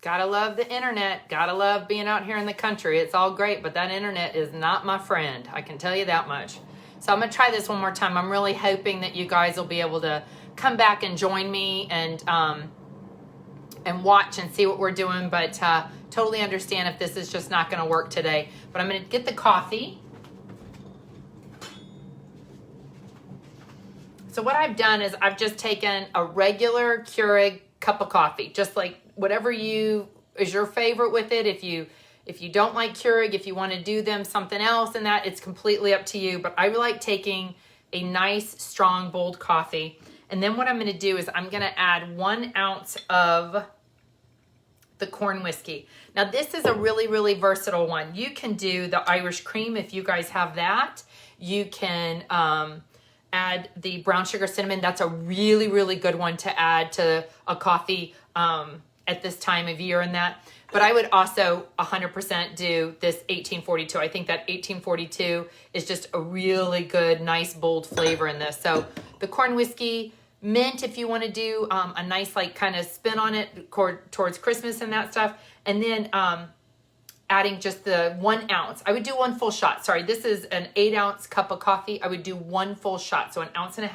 Gotta love the internet. Gotta love being out here in the country. It's all great, but that internet is not my friend. I can tell you that much. So I'm gonna try this one more time. I'm really hoping that you guys will be able to come back and join me and watch and see what we're doing, but totally understand if this is just not gonna work today. But I'm gonna get the coffee. So what I've done is I've just taken a regular Keurig cup of coffee, just like whatever is your favorite with it. If you don't like Keurig, if you want to do them something else and that, it's completely up to you. But I like taking a nice, strong, bold coffee. And then what I'm going to do is I'm going to add 1 ounce of the corn whiskey. Now this is a really, really versatile one. You can do the Irish cream if you guys have that. You can add the brown sugar cinnamon. That's a really, really good one to add to a coffee at this time of year and that. But I would also 100% do this 1842. I think that 1842 is just a really good, nice, bold flavor in this. So the corn whiskey, mint if you want to do a nice like kind of spin on it towards Christmas and that stuff. And then adding just the 1 ounce. I would do 1 full shot. Sorry, this is an 8-ounce cup of coffee. I would do 1 full shot, so 1.5 ounces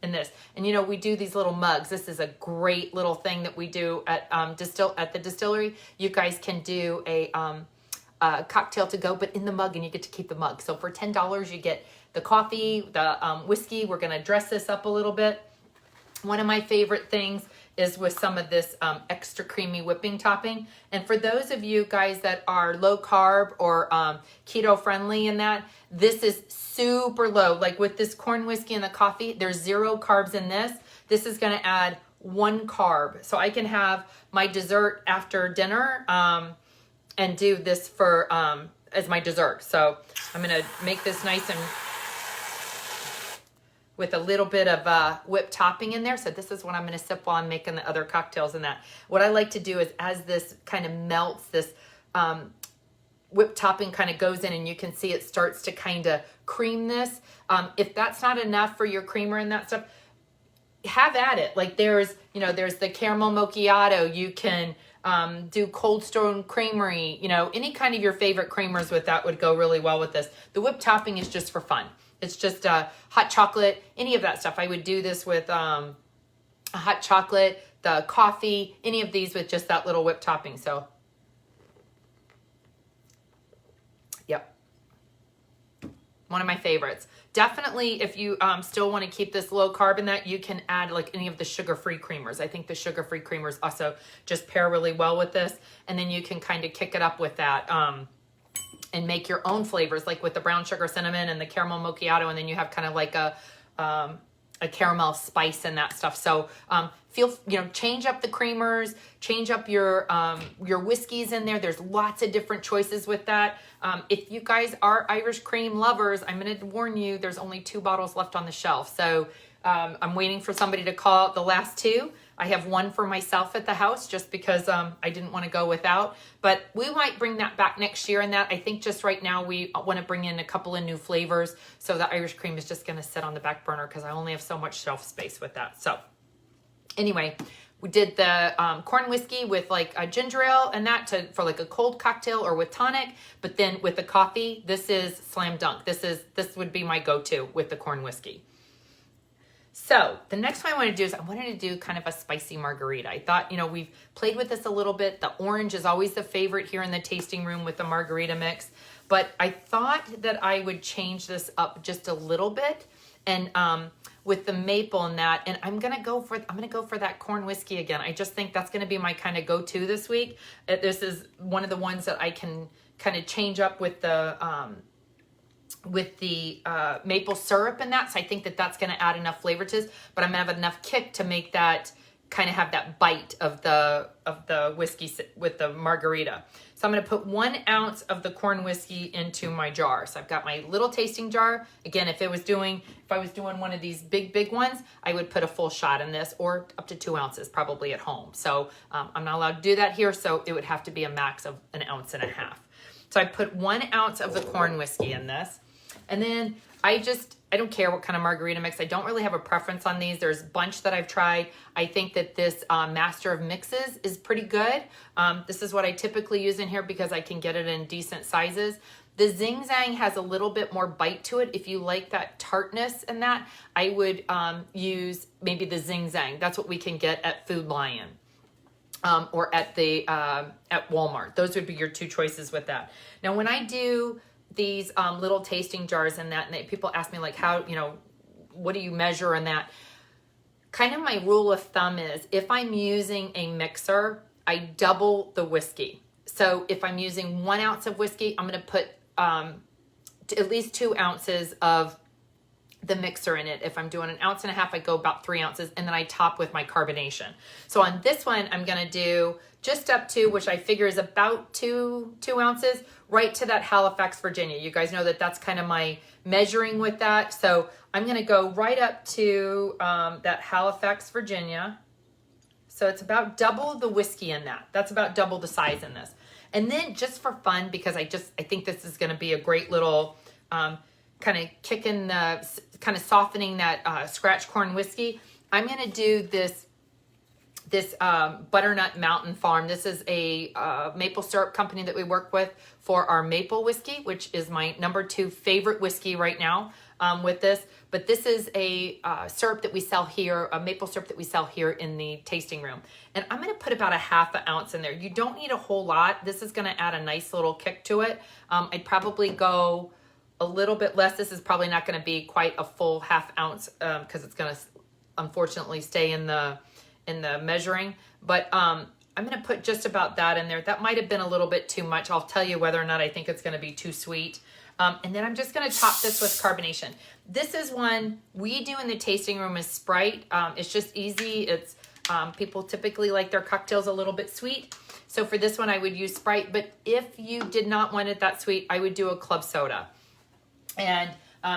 in this. And you know, we do these little mugs. This is a great little thing that we do at the distillery. You guys can do a cocktail to go, but in the mug, and you get to keep the mug. So for $10, you get the coffee, the whiskey. We're gonna dress this up a little bit. One of my favorite things is with some of this extra creamy whipping topping. And for those of you guys that are low carb or keto friendly in that, this is super low. Like with this corn whiskey and the coffee, there's 0 carbs in this. This is gonna add 1 carb. So I can have my dessert after dinner and do this for as my dessert. So I'm gonna make this nice and with a little bit of whipped topping in there. So this is what I'm gonna sip while I'm making the other cocktails and that. What I like to do is as this kind of melts, this whipped topping kind of goes in and you can see it starts to kind of cream this. If that's not enough for your creamer and that stuff, have at it. Like there's the caramel macchiato. You can do Cold Stone Creamery, any kind of your favorite creamers with that would go really well with this. The whipped topping is just for fun. It's just hot chocolate, any of that stuff. I would do this with a hot chocolate, the coffee, any of these with just that little whipped topping. So, yep. One of my favorites. Definitely, if you still want to keep this low carb in that, you can add like any of the sugar-free creamers. I think the sugar-free creamers also just pair really well with this. And then you can kind of kick it up with that and make your own flavors, like with the brown sugar cinnamon and the caramel macchiato, and then you have kind of like a caramel spice and that stuff. So change up the creamers, change up your whiskeys in there. There's lots of different choices with that. If you guys are Irish cream lovers, I'm going to warn you, there's only 2 bottles left on the shelf. So I'm waiting for somebody to call out the last 2. I have 1 for myself at the house just because I didn't want to go without. But we might bring that back next year and that. I think just right now we want to bring in a couple of new flavors. So the Irish cream is just going to sit on the back burner because I only have so much shelf space with that. So anyway, we did the corn whiskey with like a ginger ale and that for like a cold cocktail or with tonic. But then with the coffee, this is slam dunk. This would be my go-to with the corn whiskey. So the next one I want to do is I wanted to do kind of a spicy margarita. I thought, we've played with this a little bit. The orange is always the favorite here in the tasting room with the margarita mix. But I thought that I would change this up just a little bit and with the maple and that. And I'm going to go for that corn whiskey again. I just think that's going to be my kind of go-to this week. This is one of the ones that I can kind of change up with the maple syrup and that. So I think that that's going to add enough flavor to this, but I'm going to have enough kick to make that kind of have that bite of the whiskey with the margarita. So I'm going to put 1 ounce of the corn whiskey into my jar. So I've got my little tasting jar. Again, if I was doing one of these big ones, I would put a full shot in this or up to 2 ounces probably at home. So I'm not allowed to do that here. So it would have to be a max of 1.5 ounces. So I put 1 ounce of the corn whiskey in this. And then I don't care what kind of margarita mix. I don't really have a preference on these. There's a bunch that I've tried. I think that this Master of Mixes is pretty good. This is what I typically use in here because I can get it in decent sizes. The Zing Zang has a little bit more bite to it. If you like that tartness and that, I would use maybe the Zing Zang. That's what we can get at Food Lion or at Walmart. Those would be your two choices with that. Now, when I do these little tasting jars and that, and people ask me like, how, what do you measure in that? Kind of my rule of thumb is if I'm using a mixer, I double the whiskey. So if I'm using 1 ounce of whiskey, I'm going to put at least 2 ounces of the mixer in it. If I'm doing 1.5 ounces, I go about 3 ounces, and then I top with my carbonation. So on this one, I'm going to do just up to, which I figure is about 2 ounces, right to that Halifax, Virginia. You guys know that that's kind of my measuring with that. So I'm going to go right up to that Halifax, Virginia. So it's about double the whiskey in that. That's about double the size in this. And then just for fun, because I think this is going to be a great little kind of kicking the, kind of softening that scratch corn whiskey, I'm going to do this Butternut Mountain Farm. This is a maple syrup company that we work with for our maple whiskey, which is my number 2 favorite whiskey right now with this. But this is a syrup that we sell here, a maple syrup that we sell here in the tasting room. And I'm going to put about 1/2 ounce in there. You don't need a whole lot. This is going to add a nice little kick to it. I'd probably go a little bit less. This is probably not going to be quite a full 1/2 ounce because it's going to unfortunately stay in the measuring. But I'm going to put just about that in there. That might have been a little bit too much. I'll tell you whether or not I think it's going to be too sweet. And then I'm just going to top this with carbonation. This is one we do in the tasting room is Sprite. It's just easy. It's people typically like their cocktails a little bit sweet. So for this one, I would use Sprite. But if you did not want it that sweet, I would do a club soda. And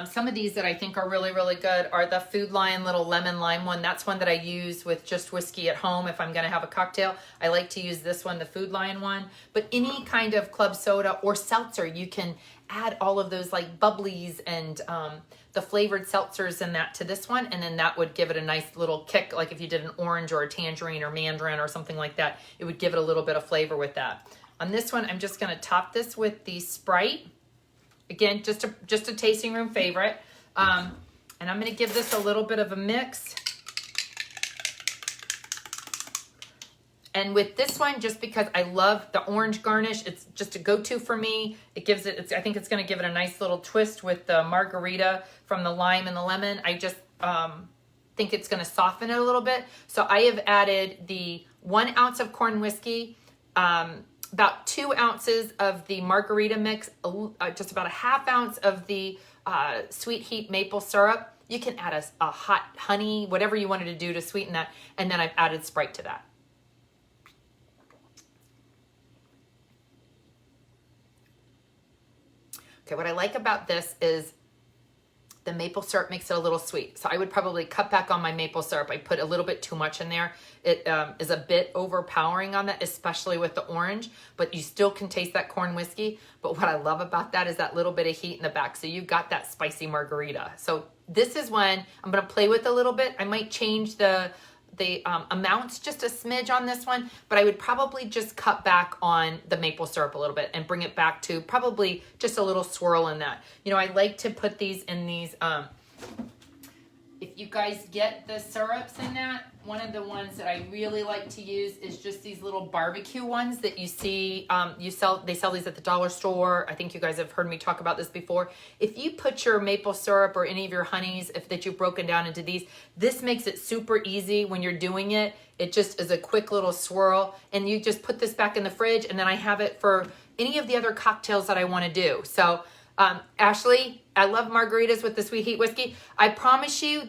some of these that I think are really, really good are the Food Lion little lemon lime one. That's one that I use with just whiskey at home if I'm going to have a cocktail. I like to use this one, the Food Lion one. But any kind of club soda or seltzer, you can add all of those like bubblies and the flavored seltzers and that to this one. And then that would give it a nice little kick. Like if you did an orange or a tangerine or mandarin or something like that, it would give it a little bit of flavor with that. On this one, I'm just going to top this with the Sprite. Again, just a tasting room favorite. And I'm going to give this a little bit of a mix. And with this one, just because I love the orange garnish, it's just a go-to for me. It gives it, I think it's going to give it a nice little twist with the margarita from the lime and the lemon. I just think it's going to soften it a little bit. So I have added the 1 ounce of corn whiskey, about 2 ounces of the margarita mix, just about 1/2 ounce of the sweet heat maple syrup. You can add a hot honey, whatever you wanted to do to sweeten that. And then I've added Sprite to that. Okay, what I like about this is the maple syrup makes it a little sweet. So I would probably cut back on my maple syrup. I put a little bit too much in there. It is a bit overpowering on that, especially with the orange, but you still can taste that corn whiskey. But what I love about that is that little bit of heat in the back. So you got that spicy margarita. So this is when I'm going to play with a little bit. I might change the amounts just a smidge on this one, but I would probably just cut back on the maple syrup a little bit and bring it back to probably just a little swirl in that. You know, I like to put these in these, if you guys get the syrups in that, one of the ones that I really like to use is just these little barbecue ones that you see, they sell these at the dollar store. I think you guys have heard me talk about this before. If you put your maple syrup or any of your honeys that you've broken down into these, this makes it super easy when you're doing it. It just is a quick little swirl, and you just put this back in the fridge, and then I have it for any of the other cocktails that I want to do. So Ashley, I love margaritas with the sweet heat whiskey. I promise you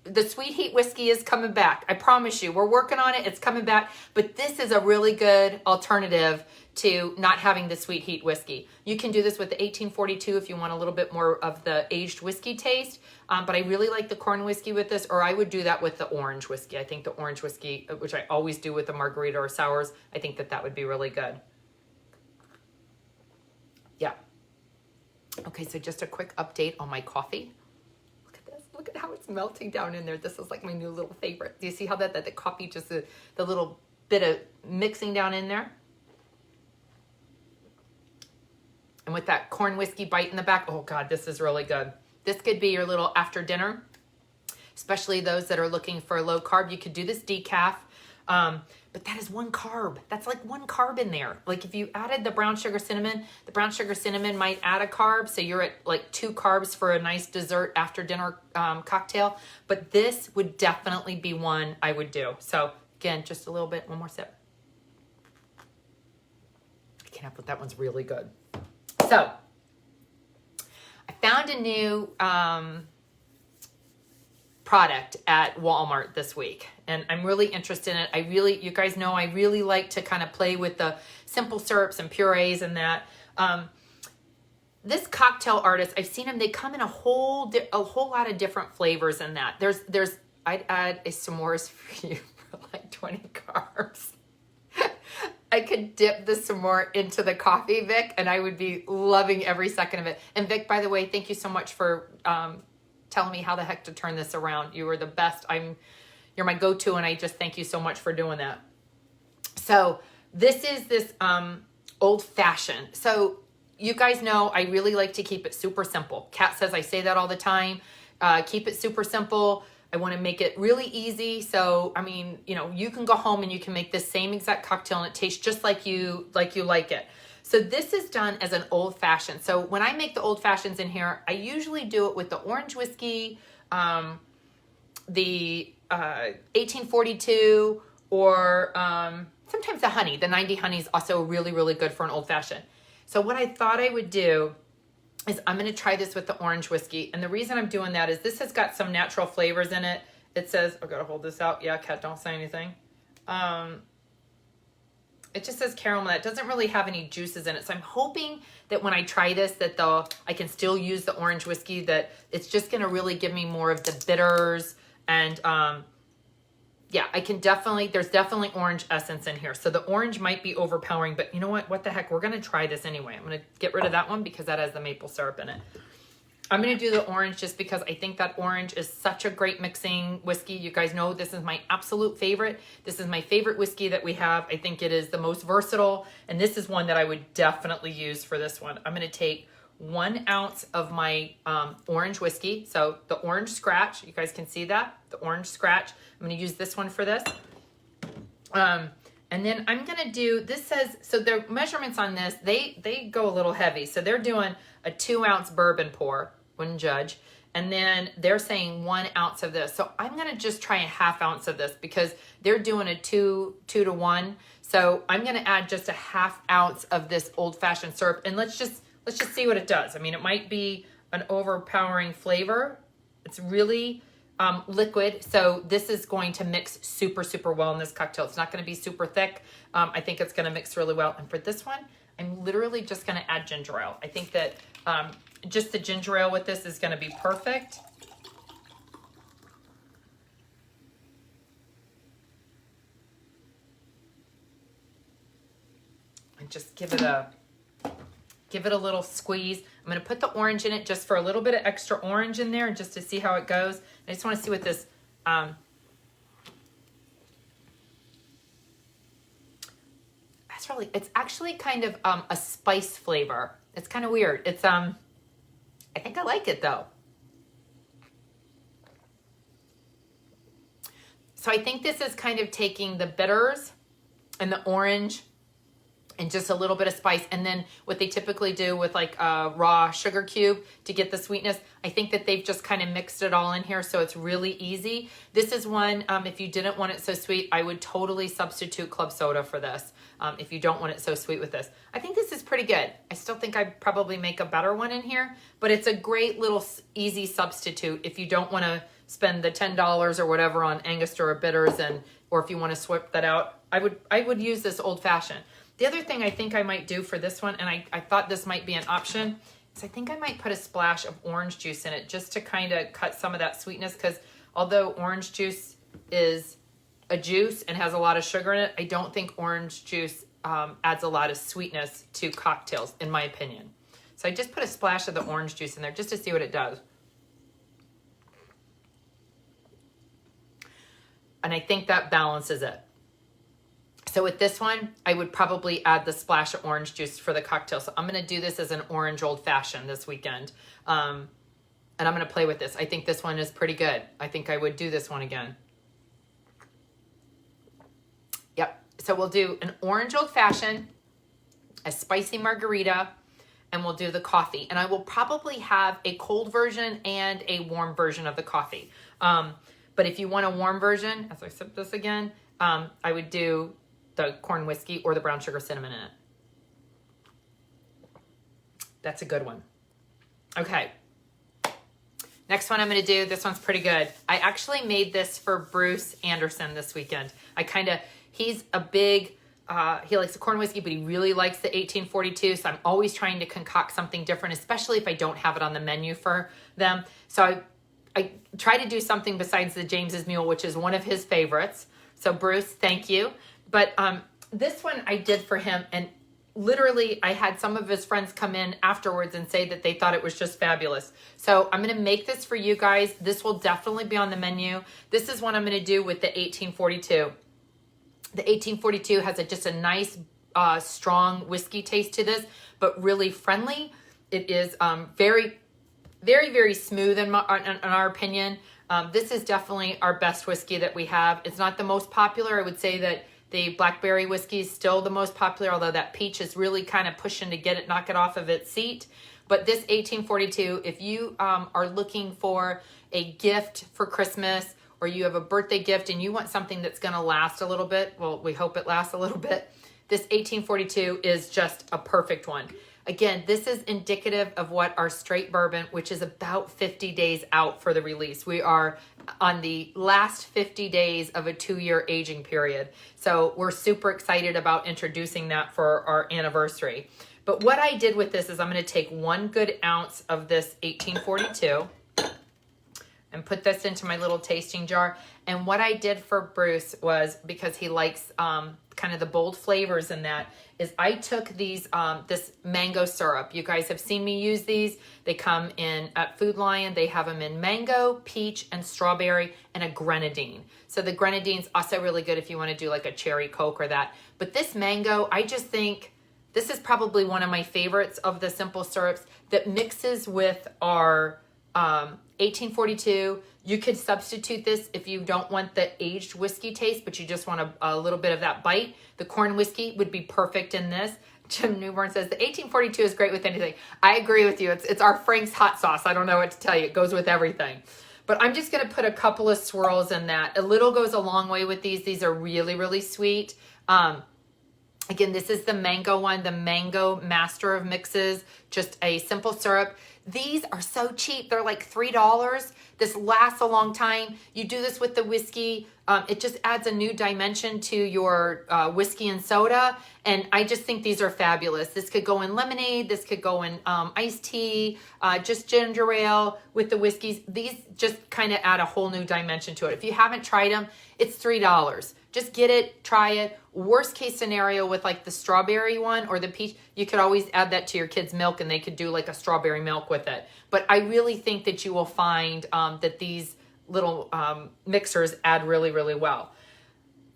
the sweet heat whiskey is coming back. I promise you, we're working on it. It's coming back, but this is a really good alternative to not having the sweet heat whiskey. You can do this with the 1842 if you want a little bit more of the aged whiskey taste. But I really like the corn whiskey with this, or I would do that with the orange whiskey. I think the orange whiskey, which I always do with the margarita or sours, I think that would be really good. Yeah. Okay, so just a quick update on my coffee. Look at how it's melting down in there. This is like my new little favorite. Do you see how that the coffee, just the little bit of mixing down in there? And with that corn whiskey bite in the back, oh God, this is really good. This could be your little after dinner, especially those that are looking for a low carb. You could do this decaf, but that is 1 carb. That's like 1 carb in there. Like if you added the brown sugar cinnamon might add a carb. So you're at like 2 carbs for a nice dessert after dinner cocktail. But this would definitely be one I would do. So again, just a little bit, one more sip. I can't help it, that one's really good. So I found a new product at Walmart this week, and I'm really interested in it. You guys know I really like to kind of play with the simple syrups and purees and that. This cocktail artist, I've seen them, they come in a whole lot of different flavors in that. I'd add a s'mores for you for like 20 carbs. I could dip the s'more into the coffee, Vic, and I would be loving every second of it. And Vic, by the way, thank you so much for telling me how the heck to turn this around. You were the best. You're my go-to, and I just thank you so much for doing that. So this is this old-fashioned. So you guys know I really like to keep it super simple. Kat says I say that all the time. Keep it super simple. I want to make it really easy. So, I mean, you can go home and you can make this same exact cocktail and it tastes just like you like it. So this is done as an old fashioned. So when I make the old fashions in here, I usually do it with the orange whiskey, the 1842, or sometimes the honey. The 90 honey is also really, really good for an old fashioned. So what I thought I would do is I'm going to try this with the orange whiskey. And the reason I'm doing that is this has got some natural flavors in it. It says, I've got to hold this out. Yeah, Kat, don't say anything. It just says caramel. It doesn't really have any juices in it. So I'm hoping that when I try this, that I can still use the orange whiskey, that it's just going to really give me more of the bitters. And yeah, there's definitely orange essence in here. So the orange might be overpowering, but you know what the heck? We're going to try this anyway. I'm going to get rid of that one because that has the maple syrup in it. I'm going to do the orange just because I think that orange is such a great mixing whiskey. You guys know this is my absolute favorite. This is my favorite whiskey that we have. I think it is the most versatile, and this is one that I would definitely use for this one. I'm going to take 1 ounce of my orange whiskey. So the orange scratch, you guys can see that, the orange scratch. I'm going to use this one for this. And then I'm going to do, this says, so the measurements on this, they go a little heavy. So they're doing a 2 ounce bourbon pour, wouldn't judge. And then they're saying 1 ounce of this. So I'm going to just try a 1/2 ounce of this because they're doing a 2 to 1. So I'm going to add just a 1/2 ounce of this old fashioned syrup. And let's just see what it does. I mean, it might be an overpowering flavor. It's really liquid. So this is going to mix super, super well in this cocktail. It's not going to be super thick. I think it's going to mix really well. And for this one, I'm literally just going to add ginger ale. I think that just the ginger ale with this is going to be perfect. And just give it a little squeeze. I'm going to put the orange in it just for a little bit of extra orange in there and just to see how it goes. I just want to see what this, it's actually kind of a spice flavor. It's kind of weird. It's, I think I like it though. So I think this is kind of taking the bitters and the orange and just a little bit of spice. And then what they typically do with like a raw sugar cube to get the sweetness, I think that they've just kind of mixed it all in here. So it's really easy. This is one, if you didn't want it so sweet, I would totally substitute club soda for this. If you don't want it so sweet with this. I think this is pretty good. I still think I'd probably make a better one in here, but it's a great little easy substitute if you don't want to spend the $10 or whatever on Angostura bitters, or if you want to swap that out, I would use this old fashioned. The other thing I think I might do for this one, and I thought this might be an option, is I think I might put a splash of orange juice in it just to kind of cut some of that sweetness, because although orange juice is a juice and has a lot of sugar in it, I don't think orange juice adds a lot of sweetness to cocktails, in my opinion. So I just put a splash of the orange juice in there just to see what it does. And I think that balances it. So with this one, I would probably add the splash of orange juice for the cocktail. So I'm going to do this as an orange old fashioned this weekend. And I'm going to play with this. I think this one is pretty good. I think I would do this one again. Yep. So we'll do an orange old fashioned, a spicy margarita, and we'll do the coffee. And I will probably have a cold version and a warm version of the coffee. But if you want a warm version, as I sip this again, I would do the corn whiskey or the brown sugar cinnamon in it. That's a good one. Okay. Next one I'm going to do, this one's pretty good. I actually made this for Bruce Anderson this weekend. He's a big, he likes the corn whiskey, but he really likes the 1842. So I'm always trying to concoct something different, especially if I don't have it on the menu for them. So I try to do something besides the James's Mule, which is one of his favorites. So Bruce, thank you. But this one I did for him, and literally I had some of his friends come in afterwards and say that they thought it was just fabulous. So I'm going to make this for you guys. This will definitely be on the menu. This is what I'm going to do with the 1842. The 1842 has just a nice, strong whiskey taste to this, but really friendly. It is very, very, very smooth in our opinion. This is definitely our best whiskey that we have. It's not the most popular. I would say that the blackberry whiskey is still the most popular, although that peach is really kind of pushing to knock it off of its seat. But this 1842, if you are looking for a gift for Christmas, or you have a birthday gift and you want something that's going to last a little bit, well, we hope it lasts a little bit, this 1842 is just a perfect one. Again, this is indicative of what our straight bourbon, which is about 50 days out for the release. We are on the last 50 days of a 2-year aging period. So we're super excited about introducing that for our anniversary. But what I did with this is I'm going to take 1 good ounce of this 1842 and put this into my little tasting jar. And what I did for Bruce was, because he likes kind of the bold flavors in that, is I took these this mango syrup. You guys have seen me use these. They come in at Food Lion. They have them in mango, peach, and strawberry, and a grenadine. So the grenadine's also really good if you want to do like a cherry Coke or that. But this mango, I just think this is probably one of my favorites of the simple syrups that mixes with our 1842. You could substitute this if you don't want the aged whiskey taste, but you just want a little bit of that bite. The corn whiskey would be perfect in this. Jim Newborn says, the 1842 is great with anything. I agree with you. It's our Frank's hot sauce. I don't know what to tell you. It goes with everything. But I'm just going to put a couple of swirls in that. A little goes a long way with these. These are really, really sweet. Again, this is the mango one, the Mango Master of Mixes, just a simple syrup. These are so cheap. They're like $3. This lasts a long time. You do this with the whiskey. It just adds a new dimension to your whiskey and soda. And I just think these are fabulous. This could go in lemonade. This could go in iced tea, just ginger ale with the whiskeys. These just kind of add a whole new dimension to it. If you haven't tried them, it's $3. Just get it, try it. Worst case scenario with like the strawberry one or the peach, you could always add that to your kids' milk and they could do like a strawberry milk with it. But I really think that you will find that these little mixers add really, really well.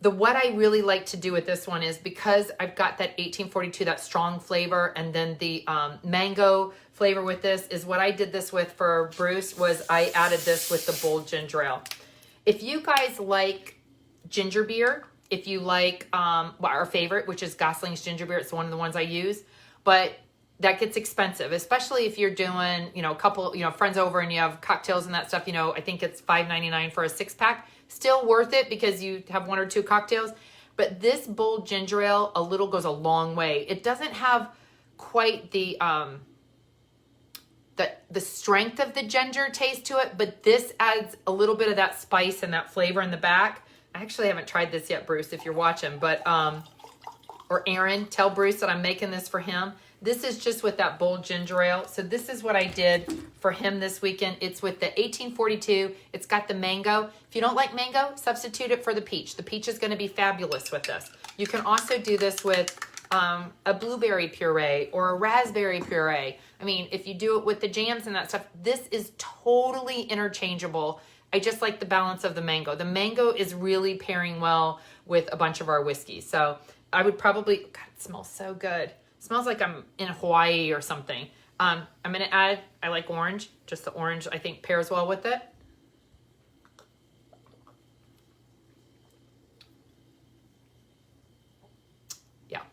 What I really like to do with this one is, because I've got that 1842, that strong flavor, and then the mango flavor with this, is what I did this with for Bruce was I added this with the bold ginger ale. If you guys like ginger beer, if you like our favorite, which is Gosling's ginger beer, it's one of the ones I use, but that gets expensive, especially if you're doing, a couple, friends over and you have cocktails and that stuff. I think it's $5.99 for a 6-pack. Still worth it because you have 1 or 2 cocktails. But this bold ginger ale, a little goes a long way. It doesn't have quite the strength of the ginger taste to it, but this adds a little bit of that spice and that flavor in the back. I actually haven't tried this yet, Bruce, if you're watching, but or Aaron, tell Bruce that I'm making this for him. This is just with that bold ginger ale. So this is what I did for him this weekend. It's with the 1842. It's got the mango. If you don't like mango, substitute it for the peach. The peach is going to be fabulous with this. You can also do this with a blueberry puree or a raspberry puree. I mean, if you do it with the jams and that stuff, this is totally interchangeable I just like the balance of the mango. The mango is really pairing well with a bunch of our whiskeys. So I would probably, God, it smells so good. It smells like I'm in Hawaii or something. I'm going to add, I like orange. Just the orange, I think, pairs well with it. Yeah.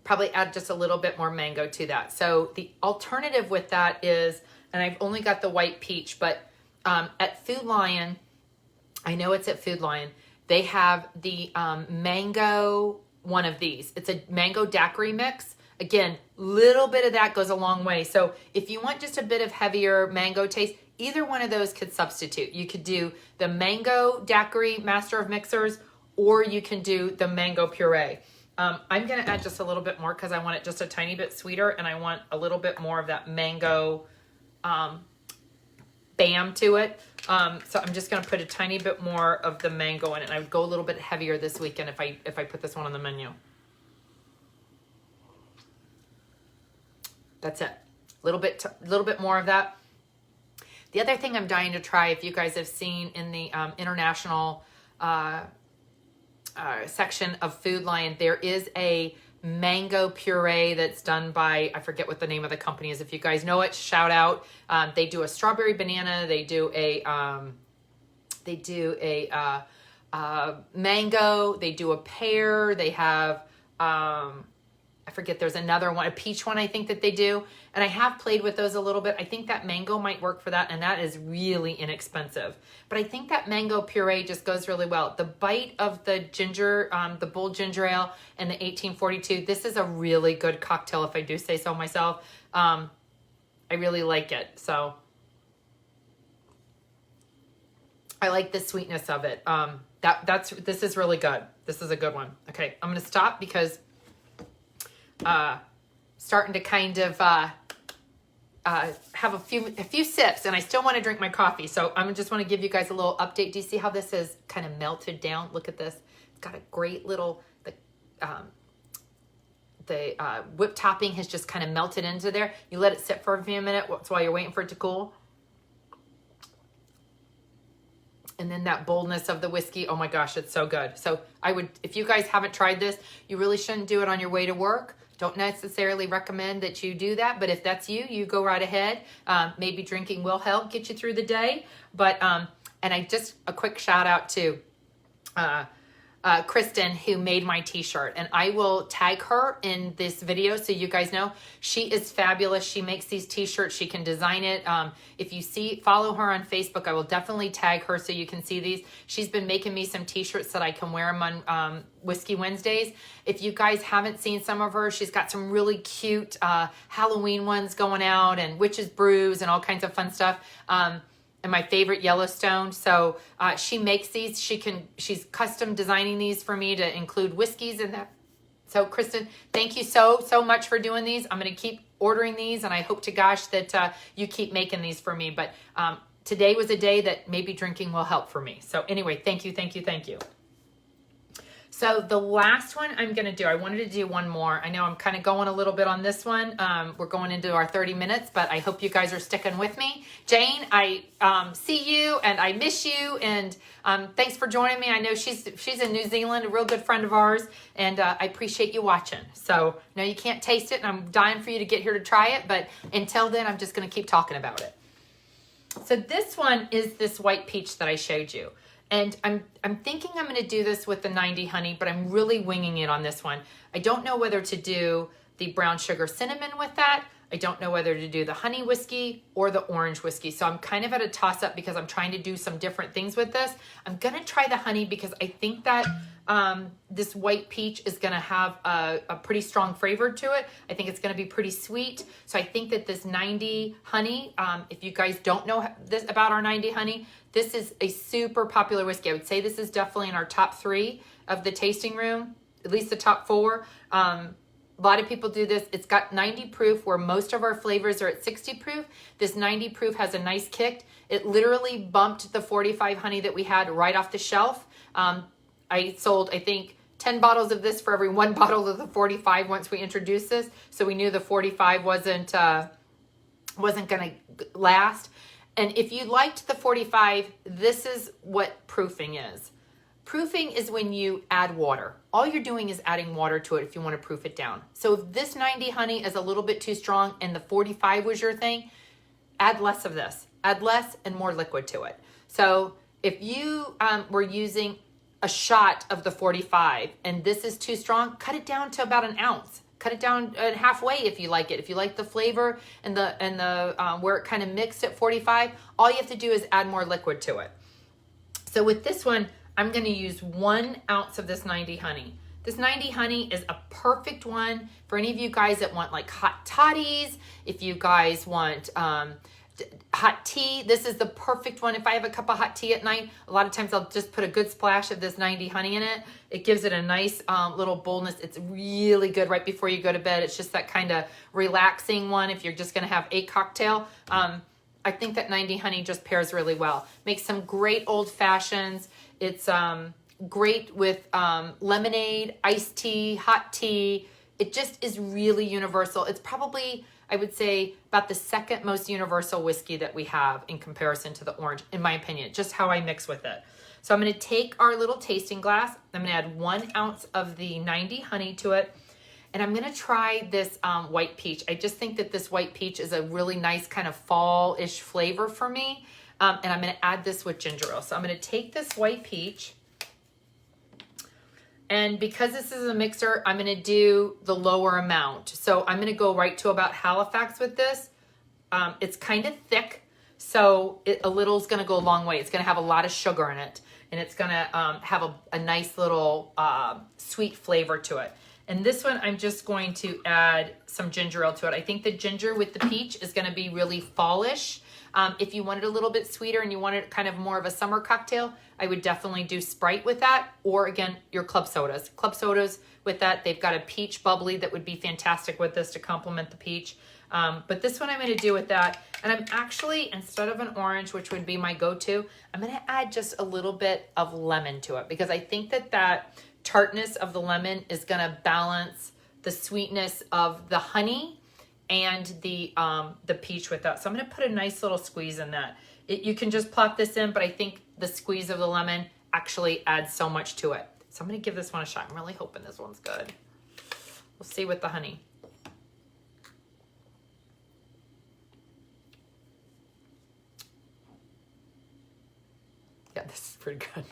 Probably add just a little bit more mango to that. So the alternative with that is, and I've only got the white peach, but at Food Lion, I know it's at Food Lion, they have the mango, one of these. It's a mango daiquiri mix. Again, little bit of that goes a long way. So if you want just a bit of heavier mango taste, either one of those could substitute. You could do the mango daiquiri master of mixers, or you can do the mango puree. I'm going to add just a little bit more because I want it just a tiny bit sweeter, and I want a little bit more of that mango bam to it. So I'm just going to put a tiny bit more of the mango in it. And I would go a little bit heavier this weekend if I put this one on the menu. That's it. A little bit more of that. The other thing I'm dying to try, if you guys have seen in the international section of Food Lion, there is a mango puree that's done by, I forget what the name of the company is. If you guys know it, shout out. They do a strawberry banana. They do a mango. They do a pear. They have, I forget, there's another one, a peach one I think that they do. And I have played with those a little bit. I think that mango might work for that, and that is really inexpensive. But I think that mango puree just goes really well. The bite of the ginger, the Bull Ginger Ale and the 1842, this is a really good cocktail if I do say so myself. I really like it. So I like the sweetness of it. This is really good. This is a good one. Okay, I'm going to stop because starting to kind of have a few sips, and I still want to drink my coffee. So I'm just want to give you guys a little update. Do you see how this is kind of melted down? Look at this. It's got a great little, the whipped topping has just kind of melted into there. You let it sit for a few minutes while you're waiting for it to cool. And then that boldness of the whiskey, oh my gosh, it's so good. So I would, if you guys haven't tried this, you really shouldn't do it on your way to work. Don't necessarily recommend that you do that, but if that's you, you go right ahead. Maybe drinking will help get you through the day. But, and I just, a quick shout out to Kristen, who made my t-shirt, and I will tag her in this video so you guys know. She is fabulous. She makes these t-shirts. She can design it. If you follow her on Facebook, I will definitely tag her so you can see these. She's been making me some t-shirts that I can wear them on Whiskey Wednesdays. If you guys haven't seen some of her, she's got some really cute Halloween ones going out, and witches brews and all kinds of fun stuff. And my favorite, Yellowstone. So she makes these. She's custom designing these for me to include whiskeys in that. So Kristen, thank you so much for doing these. I'm going to keep ordering these, and I hope to gosh that you keep making these for me. But today was a day that maybe drinking will help for me. So anyway, thank you. So the last one I'm going to do, I wanted to do one more. I know I'm kind of going a little bit on this one. We're going into our 30 minutes, but I hope you guys are sticking with me. Jane, I see you and I miss you. And thanks for joining me. I know she's in New Zealand, a real good friend of ours. And I appreciate you watching. So no, you can't taste it, and I'm dying for you to get here to try it. But until then, I'm just going to keep talking about it. So this one is this white peach that I showed you. And I'm thinking I'm going to do this with the 90 honey, but I'm really winging it on this one. I don't know whether to do the brown sugar cinnamon with that. I don't know whether to do the honey whiskey or the orange whiskey. So I'm kind of at a toss up because I'm trying to do some different things with this. I'm going to try the honey because I think that this white peach is going to have a pretty strong flavor to it. I think it's going to be pretty sweet. So I think that this 90 honey, if you guys don't know this about our 90 honey, this is a super popular whiskey. I would say this is definitely in our top 3 of the tasting room, at least the top 4. A lot of people do this. It's got 90 proof where most of our flavors are at 60 proof. This 90 proof has a nice kick. It literally bumped the 45 honey that we had right off the shelf. I sold, I think, 10 bottles of this for every 1 bottle of the 45 once we introduced this. So we knew the 45 wasn't going to last. And if you liked the 45, this is what proofing is. Proofing is when you add water. All you're doing is adding water to it if you want to proof it down. So if this 90 honey is a little bit too strong and the 45 was your thing, add less of this. Add less and more liquid to it. So if you were using a shot of the 45 and this is too strong, cut it down to about an ounce. Cut it down halfway if you like it. If you like the flavor and the where it kind of mixed at 45, all you have to do is add more liquid to it. So with this one, I'm going to use 1 ounce of this 90 honey. This 90 honey is a perfect one for any of you guys that want like hot toddies. If you guys want hot tea, this is the perfect one. If I have a cup of hot tea at night, a lot of times I'll just put a good splash of this 90 honey in it. It gives it a nice little boldness. It's really good right before you go to bed. It's just that kind of relaxing one if you're just going to have a cocktail. I think that 90 honey just pairs really well. Makes some great old fashions. It's great with lemonade, iced tea, hot tea. It just is really universal. It's probably, I would say, about the second most universal whiskey that we have in comparison to the orange, in my opinion, just how I mix with it. So I'm going to take our little tasting glass. I'm going to add 1 ounce of the 90 honey to it. And I'm going to try this white peach. I just think that this white peach is a really nice kind of fall-ish flavor for me. And I'm going to add this with ginger ale. So I'm going to take this white peach. And because this is a mixer, I'm going to do the lower amount. So I'm going to go right to about Halifax with this. It's kind of thick, so a little is going to go a long way. It's going to have a lot of sugar in it. And it's going to have a nice little sweet flavor to it. And this one, I'm just going to add some ginger ale to it. I think the ginger with the peach is going to be really fallish. If you want it a little bit sweeter and you want it kind of more of a summer cocktail, I would definitely do Sprite with that. Or again, your club sodas. Club sodas with that, they've got a peach bubbly that would be fantastic with this to complement the peach. But this one I'm going to do with that. And I'm actually, instead of an orange, which would be my go-to, I'm going to add just a little bit of lemon to it. Because I think that tartness of the lemon is going to balance the sweetness of the honey and the peach with that. So I'm going to put a nice little squeeze in that. You can just plop this in, but I think the squeeze of the lemon actually adds so much to it. So I'm going to give this one a shot. I'm really hoping this one's good. We'll see with the honey. Yeah, this is pretty good.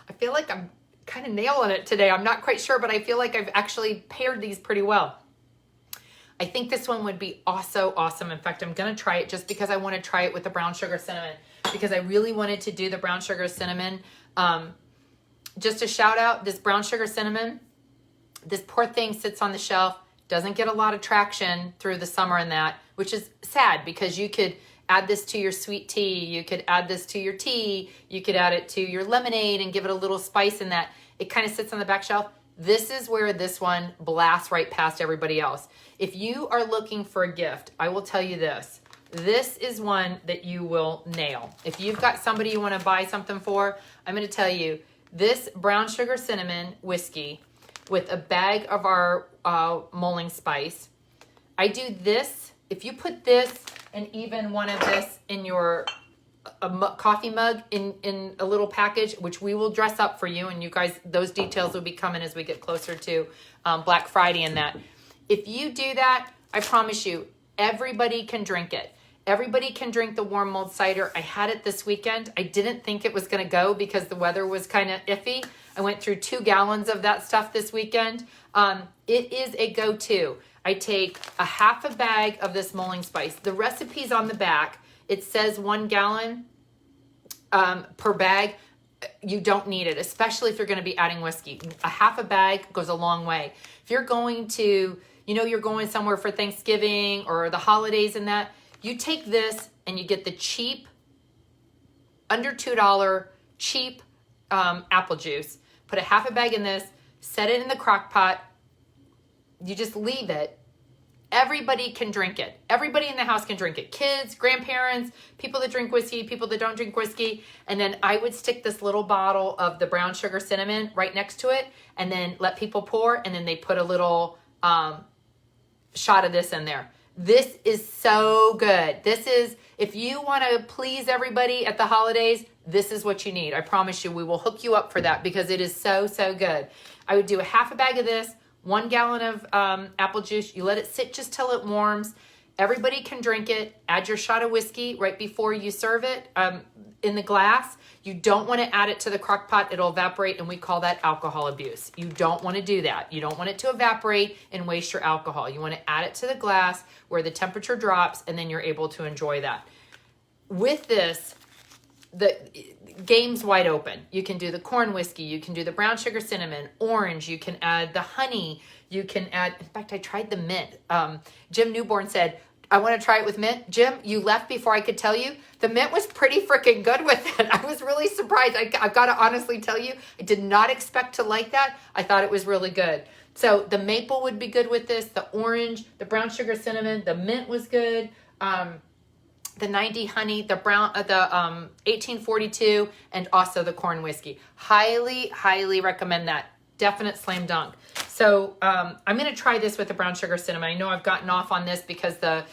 I feel like I'm kind of nailing it today. I'm not quite sure, but I feel like I've actually paired these pretty well. I think this one would be also awesome. In fact, I'm going to try it just because I want to try it with the brown sugar cinnamon, because I really wanted to do the brown sugar cinnamon. Just a shout out, this brown sugar cinnamon, this poor thing sits on the shelf, doesn't get a lot of traction through the summer and that, which is sad because you could add this to your sweet tea, you could add this to your tea, you could add it to your lemonade and give it a little spice in that. It kind of sits on the back shelf. This is where this one blasts right past everybody else. If you are looking for a gift, I will tell you this. This is one that you will nail. If you've got somebody you want to buy something for, I'm going to tell you, this brown sugar cinnamon whiskey with a bag of our mulling spice. I do this. If you put this and even one of this in your coffee mug in a little package, which we will dress up for you, and you guys, those details will be coming as we get closer to Black Friday and that. If you do that, I promise you, everybody can drink it. Everybody can drink the warm mulled cider. I had it this weekend. I didn't think it was going to go because the weather was kind of iffy. I went through 2 gallons of that stuff this weekend. It is a go-to. I take a half a bag of this mulling spice. The recipe's on the back. It says 1 gallon per bag. You don't need it, especially if you're going to be adding whiskey. A half a bag goes a long way. If you're going to, you're going somewhere for Thanksgiving or the holidays and that, you take this and you get the cheap, under $2, cheap apple juice. Put a half a bag in this, set it in the crock pot. You just leave it. Everybody can drink it. Everybody in the house can drink it. Kids, grandparents, people that drink whiskey, people that don't drink whiskey. And then I would stick this little bottle of the brown sugar cinnamon right next to it and then let people pour, and then they put a little shot of this in there. This is so good. This is, if you want to please everybody at the holidays, this is what you need. I promise you, we will hook you up for that because it is so, so good. I would do a half a bag of this, 1 gallon of apple juice. You let it sit just till it warms. Everybody can drink it. Add your shot of whiskey right before you serve it in the glass. You don't want to add it to the crock pot. It'll evaporate, and we call that alcohol abuse. You don't want to do that. You don't want it to evaporate and waste your alcohol. You want to add it to the glass where the temperature drops, and then you're able to enjoy that. With this, the game's wide open. You can do the corn whiskey. You can do the brown sugar cinnamon, orange. You can add the honey. You can add, in fact, I tried the mint. Jim Newborn said, I want to try it with mint. Jim, you left before I could tell you. The mint was pretty freaking good with it. I was really surprised. I've got to honestly tell you, I did not expect to like that. I thought it was really good. So the maple would be good with this. The orange, the brown sugar cinnamon, the mint was good. The 90 honey, the 1842, and also the corn whiskey. Highly, highly recommend that. Definite slam dunk. So I'm going to try this with the brown sugar cinnamon. I know I've gotten off on this because the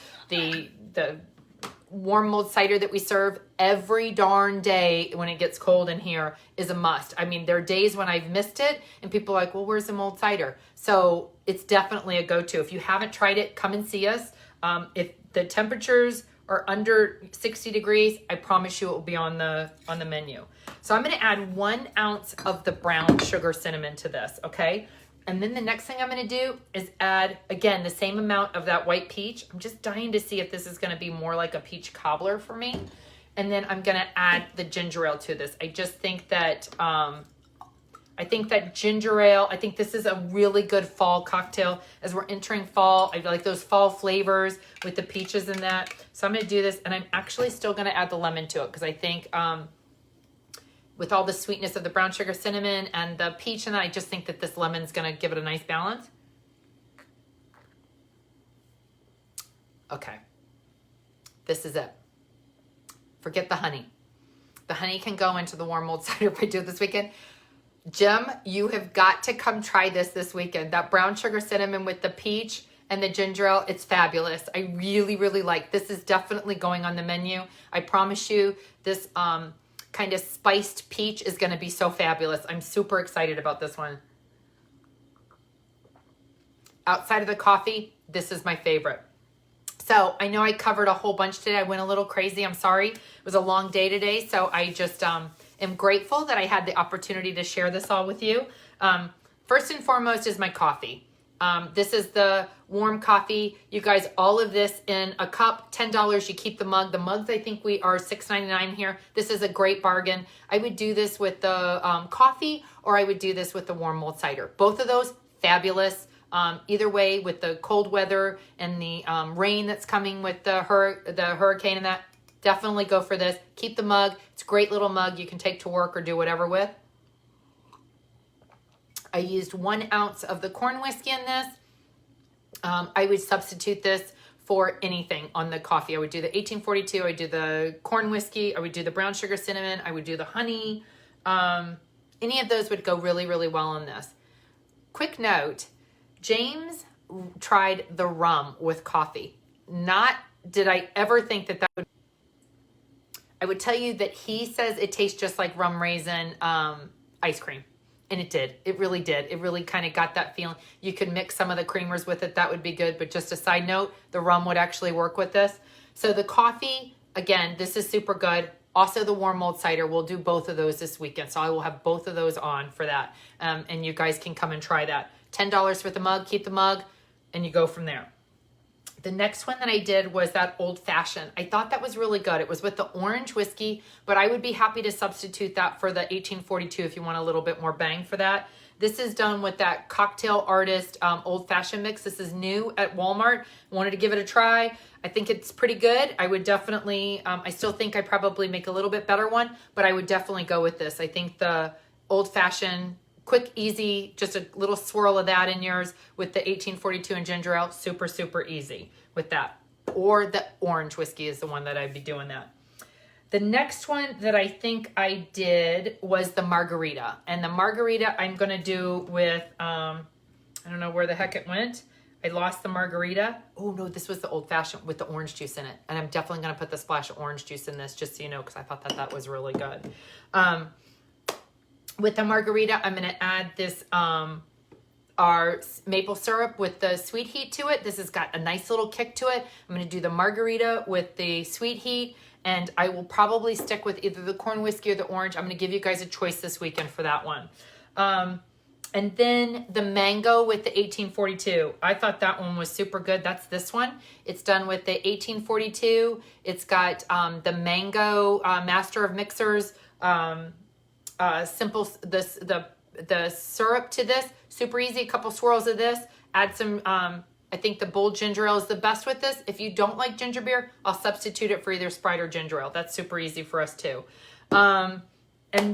warm mulled cider that we serve every darn day when it gets cold in here is a must. I mean, there are days when I've missed it and people are like, well, where's the mulled cider? So it's definitely a go-to. If you haven't tried it, come and see us. If the temperatures are under 60 degrees, I promise you it will be on the menu. So I'm going to add 1 ounce of the brown sugar cinnamon to this, okay? And then the next thing I'm going to do is add, again, the same amount of that white peach. I'm just dying to see if this is going to be more like a peach cobbler for me. And then I'm going to add the ginger ale to this. I just think that, ginger ale, I think this is a really good fall cocktail. As we're entering fall, I like those fall flavors with the peaches in that. So I'm going to do this, and I'm actually still going to add the lemon to it because I think with all the sweetness of the brown sugar cinnamon and the peach, and I just think that this lemon's going to give it a nice balance. Okay. This is it. Forget the honey. The honey can go into the warm mulled cider if I do it this weekend. Jim, you have got to come try this weekend. That brown sugar cinnamon with the peach and the ginger ale, it's fabulous. I really, really like. This is definitely going on the menu. I promise you, this kind of spiced peach is going to be so fabulous. I'm super excited about this one. Outside of the coffee, this is my favorite. So I know I covered a whole bunch today. I went a little crazy. I'm sorry. It was a long day today. So I just am grateful that I had the opportunity to share this all with you. First and foremost is my coffee. This is the warm coffee. You guys, all of this in a cup, $10. You keep the mug. The mugs, I think we are $6.99 here. This is a great bargain. I would do this with the coffee, or I would do this with the warm mulled cider. Both of those, fabulous. Either way, with the cold weather and the rain that's coming with the hurricane and that, definitely go for this. Keep the mug. It's a great little mug you can take to work or do whatever with. I used 1 ounce of the corn whiskey in this. I would substitute this for anything on the coffee. I would do the 1842. I would do the corn whiskey. I would do the brown sugar cinnamon. I would do the honey. Any of those would go really, really well on this. Quick note, James tried the rum with coffee. Not did I ever think that would. I would tell you that he says it tastes just like rum raisin ice cream. And it did. It really did. It really kind of got that feeling. You could mix some of the creamers with it. That would be good. But just a side note, the rum would actually work with this. So the coffee, again, this is super good. Also the warm mulled cider. We'll do both of those this weekend. So I will have both of those on for that. And you guys can come and try that. $10 for the mug. Keep the mug. And you go from there. The next one that I did was that old fashioned. I thought that was really good. It was with the orange whiskey, but I would be happy to substitute that for the 1842 if you want a little bit more bang for that. This is done with that Cocktail Artist old fashioned mix. This is new at Walmart. Wanted to give it a try. I think it's pretty good. I would definitely, I still think I probably make a little bit better one, but I would definitely go with this. I think the old fashioned, quick, easy, just a little swirl of that in yours with the 1842 and ginger ale. Super, super easy with that. Or the orange whiskey is the one that I'd be doing that. The next one that I think I did was the margarita. And the margarita I'm going to do with, I don't know where the heck it went. I lost the margarita. Oh no, this was the old fashioned with the orange juice in it. And I'm definitely going to put the splash of orange juice in this, just so you know, because I thought that was really good. With the margarita, I'm going to add this, our maple syrup with the sweet heat to it. This has got a nice little kick to it. I'm going to do the margarita with the sweet heat, and I will probably stick with either the corn whiskey or the orange. I'm going to give you guys a choice this weekend for that one. And then the mango with the 1842. I thought that one was super good. That's this one. It's done with the 1842. It's got the mango master of mixers, simple, the syrup to this, super easy, a couple swirls of this, add some, I think the bold ginger ale is the best with this. If you don't like ginger beer, I'll substitute it for either Sprite or ginger ale. That's super easy for us too. And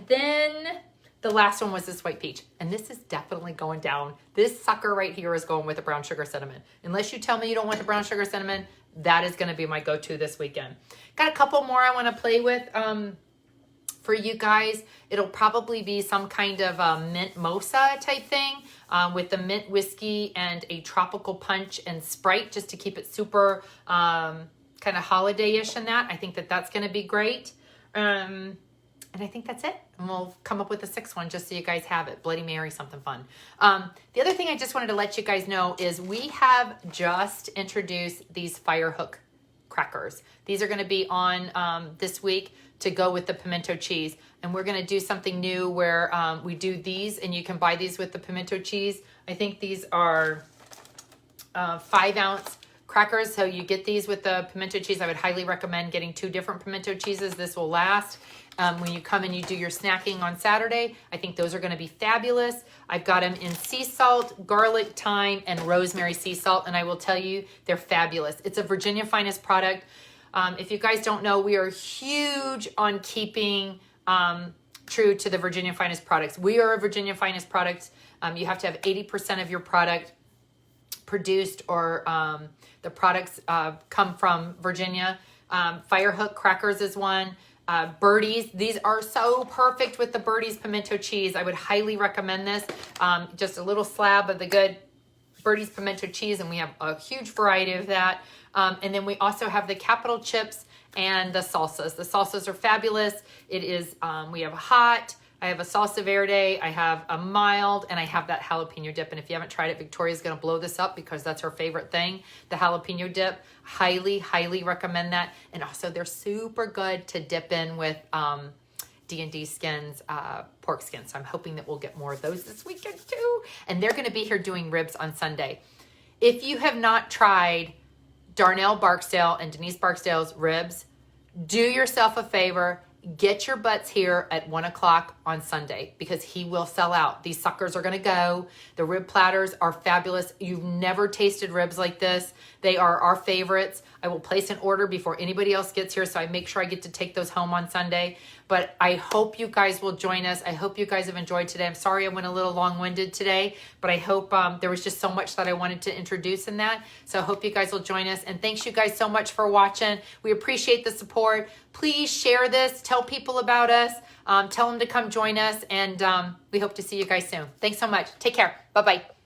then the last one was this white peach, and this is definitely going down. This sucker right here is going with the brown sugar cinnamon. Unless you tell me you don't want the brown sugar cinnamon, that is going to be my go-to this weekend. Got a couple more I want to play with, for you guys. It'll probably be some kind of a mint mosa type thing with the mint whiskey and a tropical punch and Sprite, just to keep it super kind of holiday-ish in that. I think that that's going to be great. And I think that's it. And we'll come up with a sixth one just so you guys have it. Bloody Mary, something fun. The other thing I just wanted to let you guys know is we have just introduced these fire hook crackers. These are going to be on this week to go with the pimento cheese. And we're going to do something new where we do these, and you can buy these with the pimento cheese. I think these are 5-ounce crackers. So you get these with the pimento cheese. I would highly recommend getting 2 different pimento cheeses. This will last. When you come and you do your snacking on Saturday, I think those are going to be fabulous. I've got them in sea salt, garlic, thyme, and rosemary sea salt, and I will tell you, they're fabulous. It's a Virginia Finest product. If you guys don't know, we are huge on keeping true to the Virginia Finest products. We are a Virginia Finest product. You have to have 80% of your product produced, or the products come from Virginia. Firehook crackers is one. Birdie's, these are so perfect with the Birdie's pimento cheese. I would highly recommend this. Just a little slab of the good Birdie's pimento cheese, and we have a huge variety of that. And then we also have the Capital chips and the salsas. The salsas are fabulous. It is, we have a hot, I have a salsa verde, I have a mild, and I have that jalapeno dip. And if you haven't tried it, Victoria's going to blow this up because that's her favorite thing, the jalapeno dip. Highly, highly recommend that. And also they're super good to dip in with D&D skins, pork skins. So I'm hoping that we'll get more of those this weekend too. And they're going to be here doing ribs on Sunday. If you have not tried Darnell Barksdale and Denise Barksdale's ribs, do yourself a favor. Get your butts here at 1 o'clock on Sunday, because he will sell out. These suckers are going to go. The rib platters are fabulous. You've never tasted ribs like this. They are our favorites. I will place an order before anybody else gets here, so I make sure I get to take those home on Sunday. But I hope you guys will join us. I hope you guys have enjoyed today. I'm sorry I went a little long-winded today, but I hope there was just so much that I wanted to introduce in that. So I hope you guys will join us. And thanks you guys so much for watching. We appreciate the support. Please share this. Tell people about us. Tell them to come join us. And we hope to see you guys soon. Thanks so much. Take care. Bye-bye.